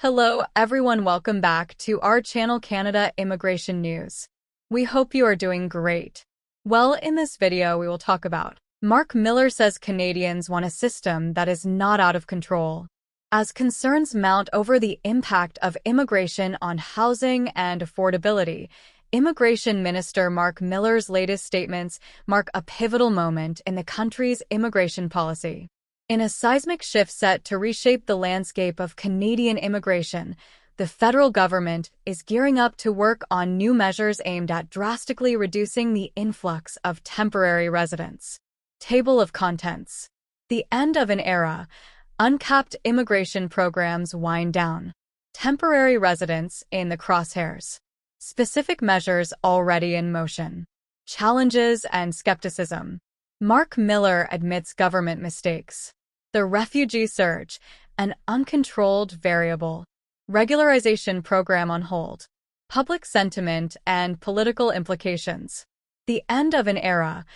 Hello everyone, welcome back to our channel Canada Immigration News. We hope you are doing great. Well, in this video we will talk about Marc Miller says Canadians want a system that is not out of control. As concerns mount over the impact of immigration on housing and affordability, Immigration Minister Marc Miller's latest statements mark a pivotal moment in the country's immigration policy. In a seismic shift set to reshape the landscape of Canadian immigration, the federal government is gearing up to work on new measures aimed at drastically reducing the influx of temporary residents. Table of contents. The end of an era. Uncapped immigration programs wind down. Temporary residents in the crosshairs. Specific measures already in motion. Challenges and skepticism. Marc Miller admits government mistakes. The refugee surge, an uncontrolled variable. Regularization program on hold. Public sentiment and political implications. The end of an era.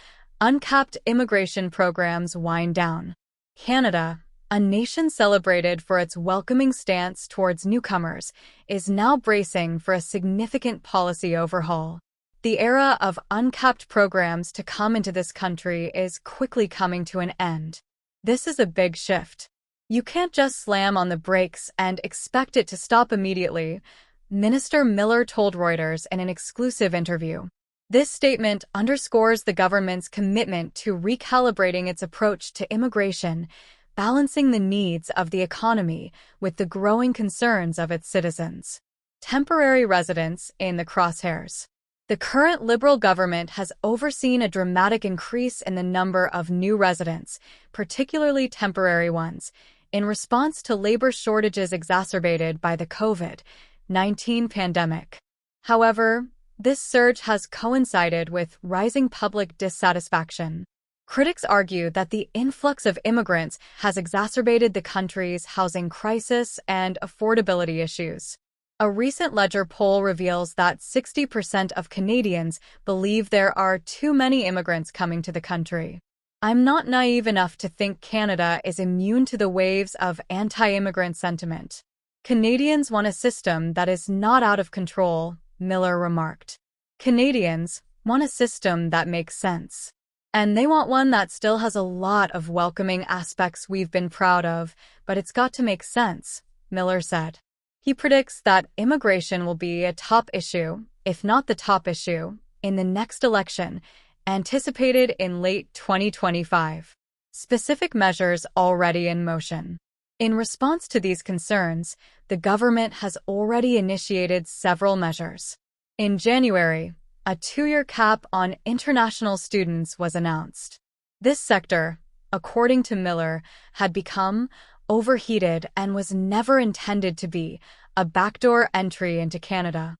Uncapped immigration programs wind down. Canada, a nation celebrated for its welcoming stance towards newcomers, is now bracing for a significant policy overhaul. The era of uncapped programs to come into this country is quickly coming to an end. This is a big shift. You can't just slam on the brakes and expect it to stop immediately, Minister Miller told Reuters in an exclusive interview. This statement underscores the government's commitment to recalibrating its approach to immigration, balancing the needs of the economy with the growing concerns of its citizens. Temporary residents in the crosshairs. The current Liberal government has overseen a dramatic increase in the number of new residents, particularly temporary ones, in response to labor shortages exacerbated by the COVID-19 pandemic. However, this surge has coincided with rising public dissatisfaction. Critics argue that the influx of immigrants has exacerbated the country's housing crisis and affordability issues. A recent Ledger poll reveals that 60% of Canadians believe there are too many immigrants coming to the country. I'm not naive enough to think Canada is immune to the waves of anti-immigrant sentiment. Canadians want a system that is not out of control, Miller remarked. Canadians want a system that makes sense. And they want one that still has a lot of welcoming aspects we've been proud of, but it's got to make sense, Miller said. He predicts that immigration will be a top issue, if not the top issue, in the next election, anticipated in late 2025. Specific measures already in motion. In response to these concerns, the government has already initiated several measures. In January, a 2-year cap on international students was announced. This sector, according to Miller, had become overheated and was never intended to be a backdoor entry into Canada.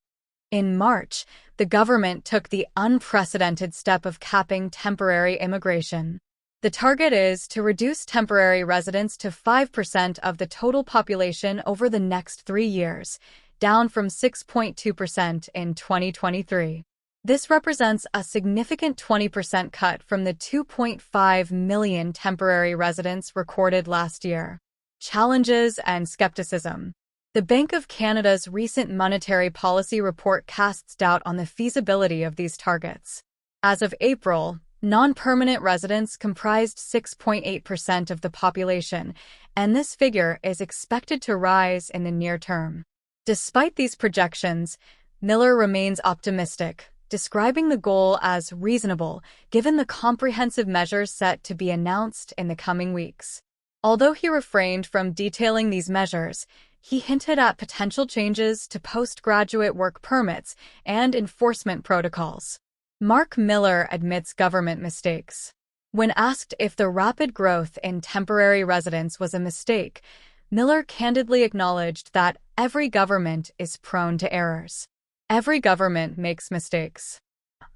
In March, the government took the unprecedented step of capping temporary immigration. The target is to reduce temporary residents to 5% of the total population over the next 3 years, down from 6.2% in 2023. This represents a significant 20% cut from the 2.5 million temporary residents recorded last year. Challenges and skepticism. The Bank of Canada's recent monetary policy report casts doubt on the feasibility of these targets. As of April, non-permanent residents comprised 6.8% of the population, and this figure is expected to rise in the near term. Despite these projections, Miller remains optimistic, describing the goal as reasonable given the comprehensive measures set to be announced in the coming weeks. Although he refrained from detailing these measures, he hinted at potential changes to postgraduate work permits and enforcement protocols. Marc Miller admits government mistakes. When asked if the rapid growth in temporary residents was a mistake, Miller candidly acknowledged that every government is prone to errors. Every government makes mistakes.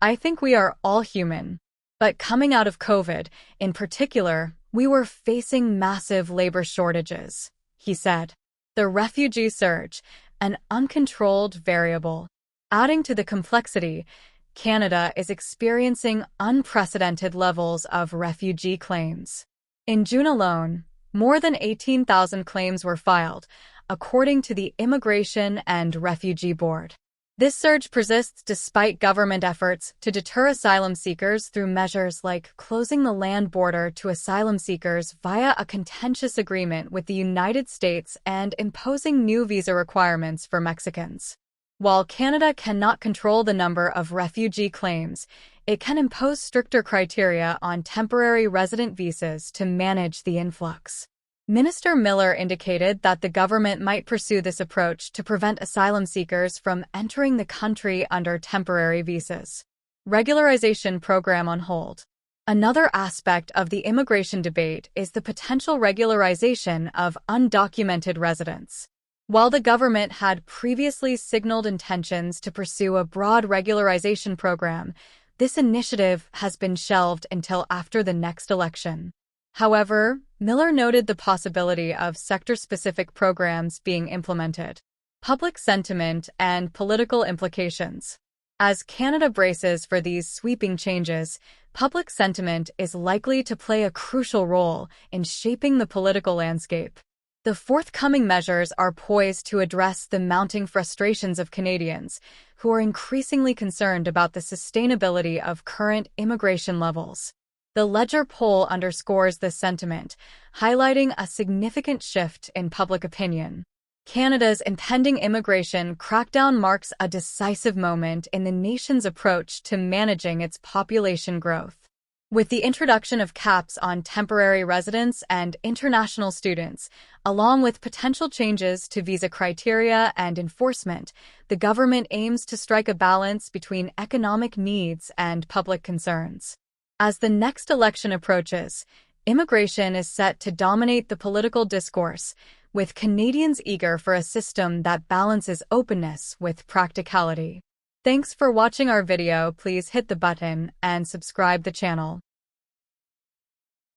I think we are all human. But coming out of COVID, in particular, we were facing massive labor shortages, he said. The refugee surge, an uncontrolled variable. Adding to the complexity, Canada is experiencing unprecedented levels of refugee claims. In June alone, More than 18,000 claims were filed, according to the Immigration and Refugee Board. This surge persists despite government efforts to deter asylum seekers through measures like closing the land border to asylum seekers via a contentious agreement with the United States and imposing new visa requirements for Mexicans. While Canada cannot control the number of refugee claims, it can impose stricter criteria on temporary resident visas to manage the influx. Minister Miller indicated that the government might pursue this approach to prevent asylum seekers from entering the country under temporary visas. Regularization program on hold. Another aspect of the immigration debate is the potential regularization of undocumented residents. While the government had previously signaled intentions to pursue a broad regularization program, this initiative has been shelved until after the next election. However, Miller noted the possibility of sector-specific programs being implemented. Public sentiment and political implications. As Canada braces for these sweeping changes, public sentiment is likely to play a crucial role in shaping the political landscape. The forthcoming measures are poised to address the mounting frustrations of Canadians, who are increasingly concerned about the sustainability of current immigration levels. The Ledger poll underscores this sentiment, highlighting a significant shift in public opinion. Canada's impending immigration crackdown marks a decisive moment in the nation's approach to managing its population growth. With the introduction of caps on temporary residents and international students, along with potential changes to visa criteria and enforcement, the government aims to strike a balance between economic needs and public concerns. As the next election approaches, immigration is set to dominate the political discourse, with Canadians eager for a system that balances openness with practicality. Thanks for watching our video. Please hit the button and subscribe the channel.